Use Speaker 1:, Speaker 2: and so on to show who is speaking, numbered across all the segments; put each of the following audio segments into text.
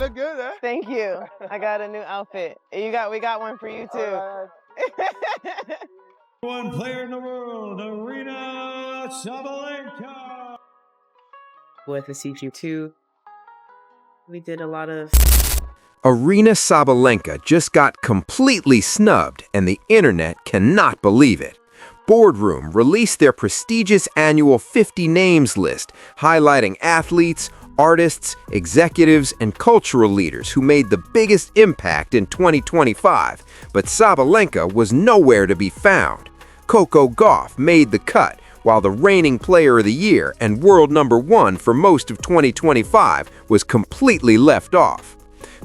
Speaker 1: look good, huh?
Speaker 2: Thank you. I got a new outfit. We got one for you too.
Speaker 3: One player in the world, Aryna Sabalenka.
Speaker 2: With the CG2, we did a lot of...
Speaker 4: Aryna Sabalenka just got completely snubbed, and the internet cannot believe it. Boardroom released their prestigious annual 50 names list, highlighting athletes, artists, executives, and cultural leaders who made the biggest impact in 2025, but Sabalenka was nowhere to be found. Coco Gauff made the cut, while the reigning player of the year and world #1 for most of 2025 was completely left off.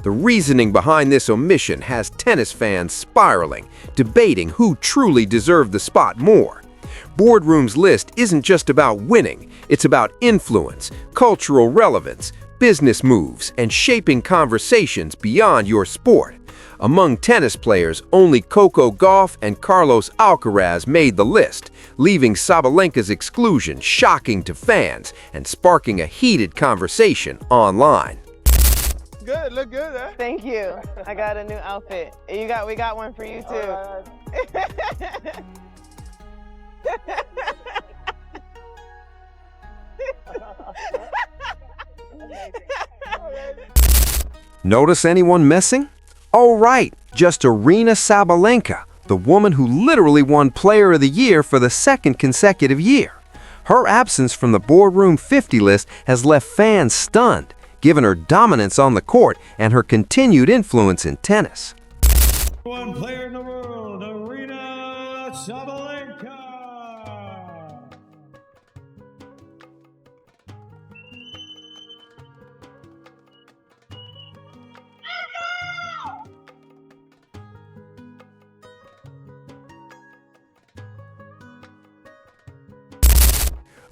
Speaker 4: The reasoning behind this omission has tennis fans spiraling, debating who truly deserved the spot more. Boardroom's list isn't just about winning, it's about influence, cultural relevance, business moves, and shaping conversations beyond your sport. Among tennis players, only Coco Gauff and Carlos Alcaraz made the list, leaving Sabalenka's exclusion shocking to fans and sparking a heated conversation online.
Speaker 1: Good, look good, huh?
Speaker 2: Thank you. I got a new outfit. We got one for you too.
Speaker 4: Notice anyone missing? Oh right, just Aryna Sabalenka, the woman who literally won Player of the Year for the second consecutive year. Her absence from the Boardroom 50 list has left fans stunned, given her dominance on the court and her continued influence in tennis.
Speaker 3: One player in the world, Aryna Sabalenka.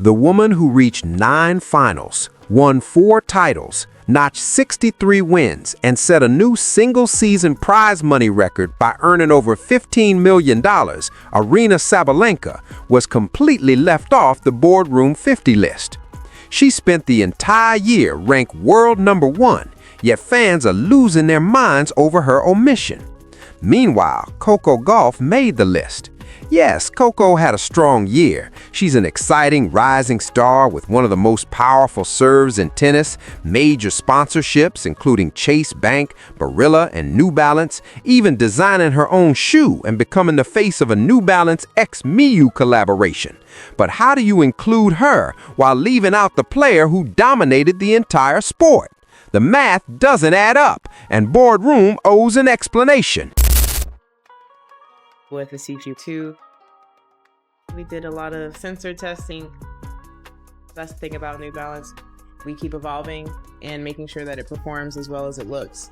Speaker 4: The woman who reached 9 finals, won 4 titles, notched 63 wins, and set a new single-season prize money record by earning over $15 million, Aryna Sabalenka was completely left off the Boardroom 50 list. She spent the entire year ranked world #1, yet fans are losing their minds over her omission. Meanwhile, Coco Gauff made the list. Yes, Coco had a strong year. She's an exciting rising star with one of the most powerful serves in tennis, major sponsorships including Chase Bank, Barilla, and New Balance, even designing her own shoe and becoming the face of a New Balance X Miu collaboration. But how do you include her while leaving out the player who dominated the entire sport? The math doesn't add up, and Boardroom owes an explanation.
Speaker 2: With the CG2, we did a lot of sensor testing. That's the thing about New Balance. We keep evolving and making sure that it performs as well as it looks.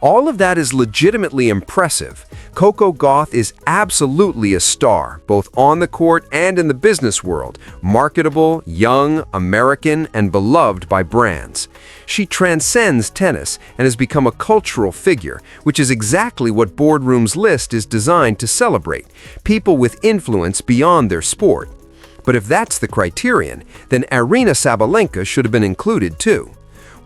Speaker 4: All of that is legitimately impressive. Coco Gauff is absolutely a star, both on the court and in the business world, marketable, young, American, and beloved by brands. She transcends tennis and has become a cultural figure, which is exactly what Boardroom's list is designed to celebrate, people with influence beyond their sport. But if that's the criterion, then Aryna Sabalenka should have been included too.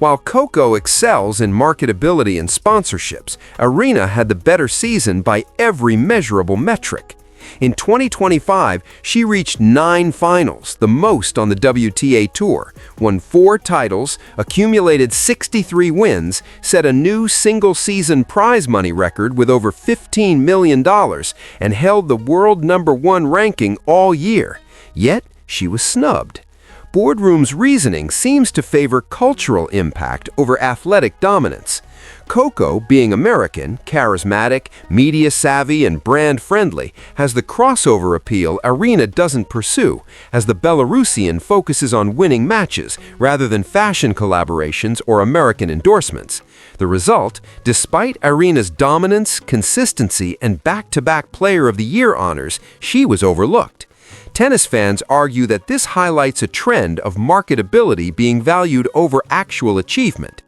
Speaker 4: While Coco excels in marketability and sponsorships, Aryna had the better season by every measurable metric. In 2025, she reached 9 finals, the most on the WTA Tour, won 4 titles, accumulated 63 wins, set a new single-season prize money record with over $15 million, and held the world #1 ranking all year. Yet, she was snubbed. Boardroom's reasoning seems to favor cultural impact over athletic dominance. Coco, being American, charismatic, media-savvy, and brand-friendly, has the crossover appeal Aryna doesn't pursue, as the Belarusian focuses on winning matches rather than fashion collaborations or American endorsements. The result, despite Aryna's dominance, consistency, and back-to-back Player of the Year honors, she was overlooked. Tennis fans argue that this highlights a trend of marketability being valued over actual achievement.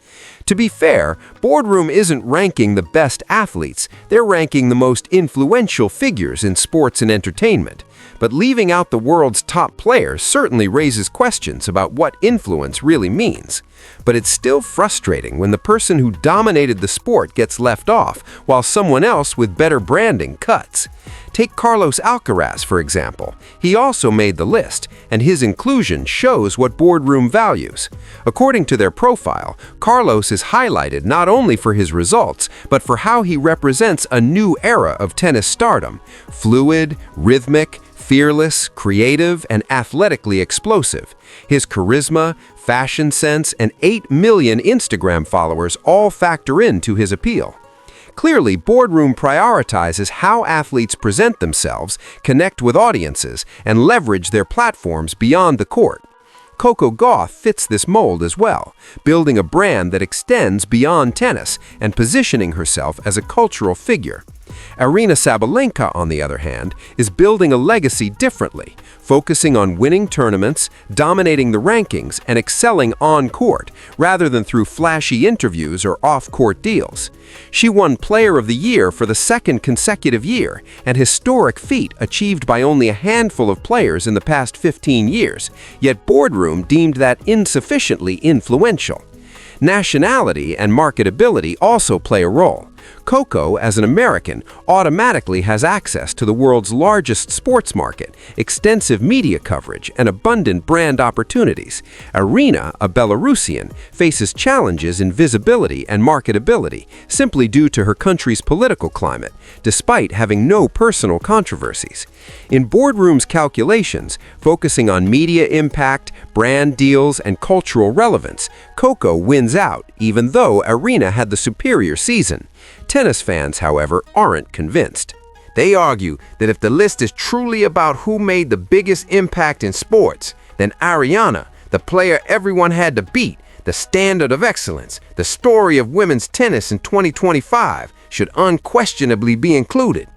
Speaker 4: To be fair, Boardroom isn't ranking the best athletes, they're ranking the most influential figures in sports and entertainment. But leaving out the world's top players certainly raises questions about what influence really means. But it's still frustrating when the person who dominated the sport gets left off, while someone else with better branding cuts. Take Carlos Alcaraz, for example. He also made the list, and his inclusion shows what Boardroom values. According to their profile, Carlos is highlighted not only for his results, but for how he represents a new era of tennis stardom: fluid, rhythmic, fearless, creative, and athletically explosive. His charisma, fashion sense, and 8 million Instagram followers all factor into his appeal. Clearly, Boardroom prioritizes how athletes present themselves, connect with audiences, and leverage their platforms beyond the court. Coco Gauff fits this mold as well, building a brand that extends beyond tennis and positioning herself as a cultural figure. Aryna Sabalenka, on the other hand, is building a legacy differently, focusing on winning tournaments, dominating the rankings, and excelling on-court, rather than through flashy interviews or off-court deals. She won Player of the Year for the second consecutive year, an historic feat achieved by only a handful of players in the past 15 years, yet Boardroom deemed that insufficiently influential. Nationality and marketability also play a role. Coco, as an American, automatically has access to the world's largest sports market, extensive media coverage, and abundant brand opportunities. Aryna, a Belarusian, faces challenges in visibility and marketability simply due to her country's political climate, despite having no personal controversies. In Boardroom's calculations, focusing on media impact, brand deals, and cultural relevance, Coco wins out, even though Aryna had the superior season. Tennis fans, however, aren't convinced. They argue that if the list is truly about who made the biggest impact in sports, then Aryna, the player everyone had to beat, the standard of excellence, the story of women's tennis in 2025, should unquestionably be included.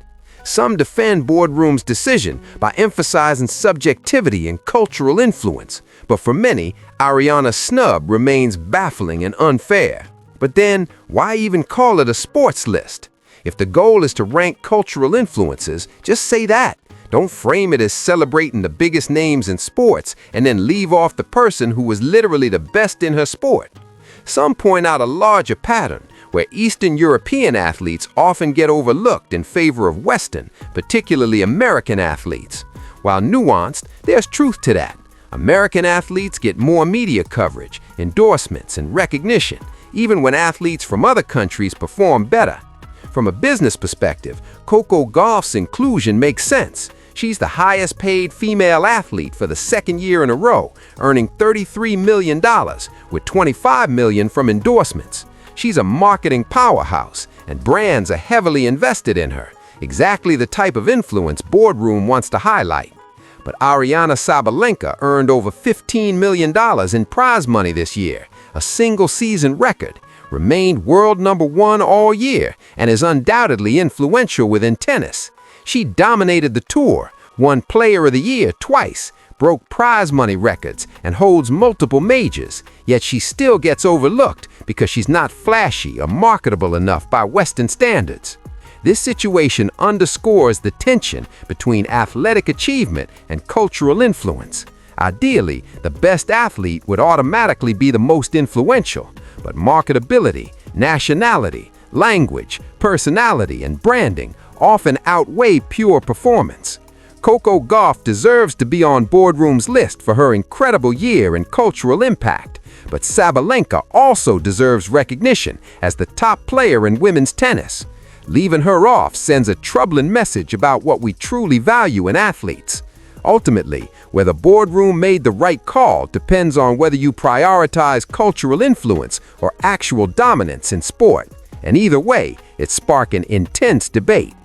Speaker 4: Some defend Boardroom's decision by emphasizing subjectivity and cultural influence, but for many, Aryna's snub remains baffling and unfair. But then, why even call it a sports list? If the goal is to rank cultural influences, just say that. Don't frame it as celebrating the biggest names in sports and then leave off the person who was literally the best in her sport. Some point out a larger pattern, where Eastern European athletes often get overlooked in favor of Western, particularly American athletes. While nuanced, there's truth to that. American athletes get more media coverage, endorsements, and recognition, even when athletes from other countries perform better. From a business perspective, Coco Gauff's inclusion makes sense. She's the highest paid female athlete for the second year in a row, earning $33 million, with $25 million from endorsements. She's a marketing powerhouse, and brands are heavily invested in her, exactly the type of influence Boardroom wants to highlight. But Aryna Sabalenka earned over $15 million in prize money this year, a single-season record, remained world #1 all year, and is undoubtedly influential within tennis. She dominated the tour, won Player of the Year twice, broke prize money records, and holds multiple majors, yet she still gets overlooked because she's not flashy or marketable enough by Western standards. This situation underscores the tension between athletic achievement and cultural influence. Ideally, the best athlete would automatically be the most influential, but marketability, nationality, language, personality, and branding often outweigh pure performance. Coco Gauff deserves to be on Boardroom's list for her incredible year and cultural impact, but Sabalenka also deserves recognition as the top player in women's tennis. Leaving her off sends a troubling message about what we truly value in athletes. Ultimately, whether Boardroom made the right call depends on whether you prioritize cultural influence or actual dominance in sport. And either way, it's sparking intense debate.